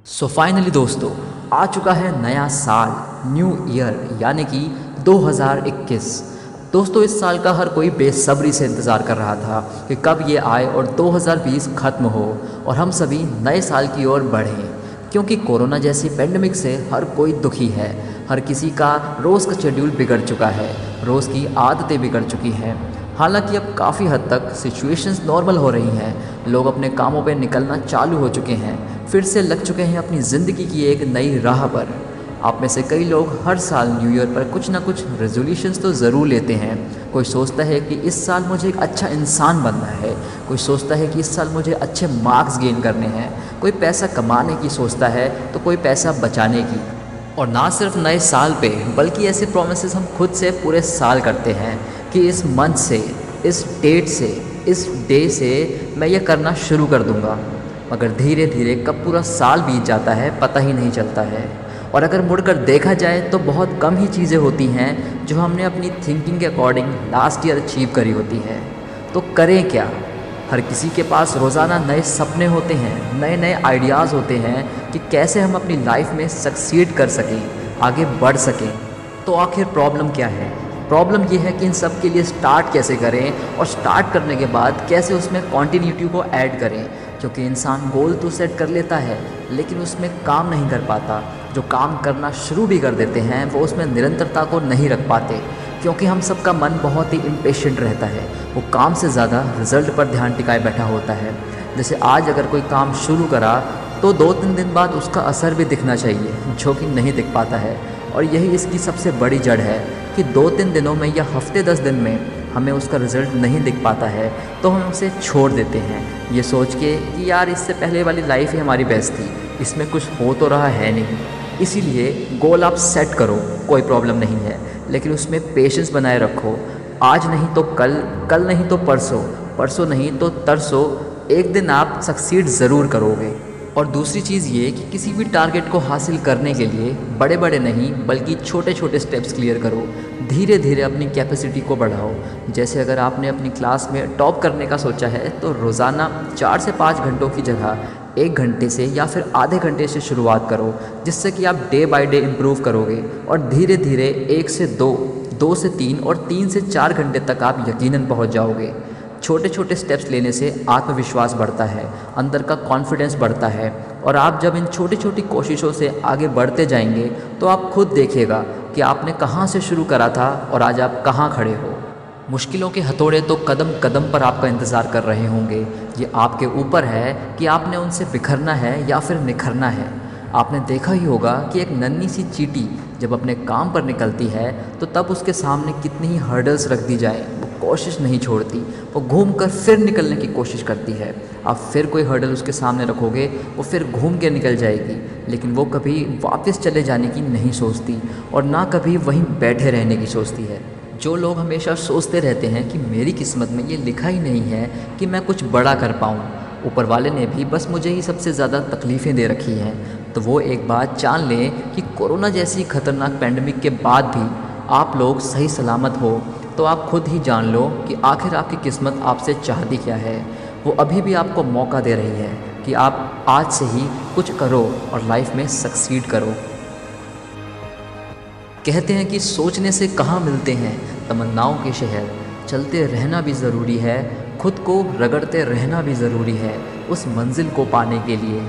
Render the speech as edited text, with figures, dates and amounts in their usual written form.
So finally दोस्तों, आ चुका है नया साल, न्यू ईयर यानी कि 2021। दोस्तों, इस साल का हर कोई बेसब्री से इंतज़ार कर रहा था कि कब ये आए और 2020 ख़त्म हो और हम सभी नए साल की ओर बढ़ें। क्योंकि कोरोना जैसी पेंडेमिक से हर कोई दुखी है। हर किसी का रोज़ का शेड्यूल बिगड़ चुका है, रोज़ की आदतें बिगड़ चुकी हैं। हालांकि अब काफ़ी हद तक सिचुएशंस नॉर्मल हो रही हैं, लोग अपने कामों पे निकलना चालू हो चुके हैं, फिर से लग चुके हैं अपनी ज़िंदगी की एक नई राह पर। आप में से कई लोग हर साल न्यू ईयर पर कुछ ना कुछ रेजोल्यूशंस तो ज़रूर लेते हैं। कोई सोचता है कि इस साल मुझे एक अच्छा इंसान बनना है, कोई सोचता है कि इस साल मुझे अच्छे मार्क्स गेन करने हैं, कोई पैसा कमाने की सोचता है तो कोई पैसा बचाने की। और ना सिर्फ नए साल पे बल्कि ऐसे प्रोमिसेस हम खुद से पूरे साल करते हैं कि इस मंथ से, इस डेट से, इस डे से मैं ये करना शुरू कर दूंगा। मगर धीरे धीरे कब पूरा साल बीत जाता है पता ही नहीं चलता है। और अगर मुड़कर देखा जाए तो बहुत कम ही चीज़ें होती हैं जो हमने अपनी थिंकिंग के अकॉर्डिंग लास्ट ईयर अचीव करी होती है। तो करें क्या? हर किसी के पास रोज़ाना नए सपने होते हैं, नए नए आइडियाज़ होते हैं कि कैसे हम अपनी लाइफ में सक्सीड कर सकें, आगे बढ़ सकें। तो आखिर प्रॉब्लम क्या है? प्रॉब्लम ये है कि इन सब के लिए स्टार्ट कैसे करें और स्टार्ट करने के बाद कैसे उसमें कॉन्टीन्यूटी को ऐड करें। क्योंकि इंसान गोल तो सेट कर लेता है लेकिन उसमें काम नहीं कर पाता। जो काम करना शुरू भी कर देते हैं वो उसमें निरंतरता को नहीं रख पाते। क्योंकि हम सबका मन बहुत ही इम्पेशेंट रहता है, वो काम से ज़्यादा रिजल्ट पर ध्यान टिकाए बैठा होता है। जैसे आज अगर कोई काम शुरू करा तो 2-3 दिन बाद उसका असर भी दिखना चाहिए, जो कि नहीं दिख पाता है। और यही इसकी सबसे बड़ी जड़ है कि 2-3 दिनों में या हफ्ते 10 दिन में हमें उसका रिज़ल्ट नहीं दिख पाता है तो हम उसे छोड़ देते हैं, ये सोच के कि यार इससे पहले वाली लाइफ ही हमारी बेस्ट थी, इसमें कुछ हो तो रहा है नहीं। इसीलिए गोल आप सेट करो, कोई प्रॉब्लम नहीं है, लेकिन उसमें पेशेंस बनाए रखो। आज नहीं तो कल, कल नहीं तो परसों, परसों नहीं तो तरसों, एक दिन आप सक्सीड ज़रूर करोगे। और दूसरी चीज़ ये कि किसी भी टारगेट को हासिल करने के लिए बड़े बड़े नहीं बल्कि छोटे छोटे स्टेप्स क्लियर करो। धीरे धीरे अपनी कैपेसिटी को बढ़ाओ। जैसे अगर आपने अपनी क्लास में टॉप करने का सोचा है तो रोज़ाना 4 से 5 घंटों की जगह 1 घंटे से या फिर आधे घंटे से शुरुआत करो, जिससे कि आप डे बाय डे इम्प्रूव करोगे। और धीरे धीरे 1 से 2, 2 से 3 और 3 से 4 घंटे तक आप यकीनन पहुंच जाओगे। छोटे छोटे स्टेप्स लेने से आत्मविश्वास बढ़ता है, अंदर का कॉन्फिडेंस बढ़ता है। और आप जब इन छोटी छोटी कोशिशों से आगे बढ़ते जाएंगे तो आप खुद देखिएगा कि आपने कहाँ से शुरू करा था और आज आप कहाँ खड़े हो। मुश्किलों के हथौड़े तो कदम कदम पर आपका इंतज़ार कर रहे होंगे। ये आपके ऊपर है कि आपने उनसे बिखरना है या फिर निखरना है। आपने देखा ही होगा कि एक नन्ही सी चींटी जब अपने काम पर निकलती है तो तब उसके सामने कितनी ही हर्डल्स रख दी जाए, वो कोशिश नहीं छोड़ती, वो घूमकर फिर निकलने की कोशिश करती है। आप फिर कोई हर्डल उसके सामने रखोगे, वो फिर घूम के निकल जाएगी, लेकिन वो कभी वापस चले जाने की नहीं सोचती और ना कभी वहीं बैठे रहने की सोचती है। जो लोग हमेशा सोचते रहते हैं कि मेरी किस्मत में ये लिखा ही नहीं है कि मैं कुछ बड़ा कर पाऊँ, ऊपर वाले ने भी बस मुझे ही सबसे ज़्यादा तकलीफ़ें दे रखी हैं, तो वो एक बात जान लें कि कोरोना जैसी खतरनाक पैंडमिक के बाद भी आप लोग सही सलामत हो तो आप खुद ही जान लो कि आखिर आपकी किस्मत आपसे चाहती क्या है। वो अभी भी आपको मौका दे रही है कि आप आज से ही कुछ करो और लाइफ में सक्सीड करो। कहते हैं कि सोचने से कहाँ मिलते हैं तमन्नाओं के शहर, चलते रहना भी ज़रूरी है, खुद को रगड़ते रहना भी ज़रूरी है उस मंजिल को पाने के लिए।